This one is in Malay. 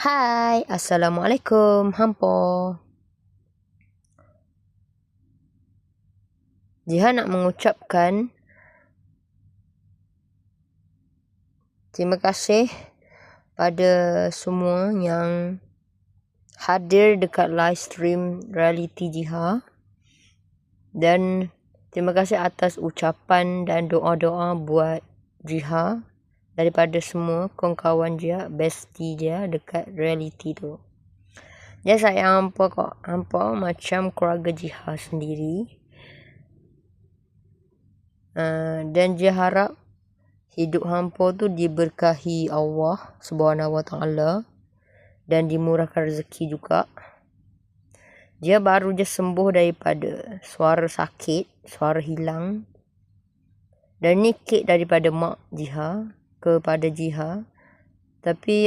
Hai, Assalamualaikum, hampa. Jiha nak mengucapkan terima kasih pada semua yang hadir dekat live stream reality Jiha. Dan terima kasih atas ucapan dan doa-doa buat Jiha daripada semua kawan-kawan dia, bestie dia dekat reality tu. Dia sayang hampa kok. Hampa macam keluarga Jiha sendiri. Dan dia harap hidup hampa tu diberkahi Allah Subhanahu Wa Taala dan dimurahkan rezeki juga. Dia baru je sembuh daripada suara sakit, suara hilang. Dan ni kek daripada mak Jiha kepada Jiha. Tapi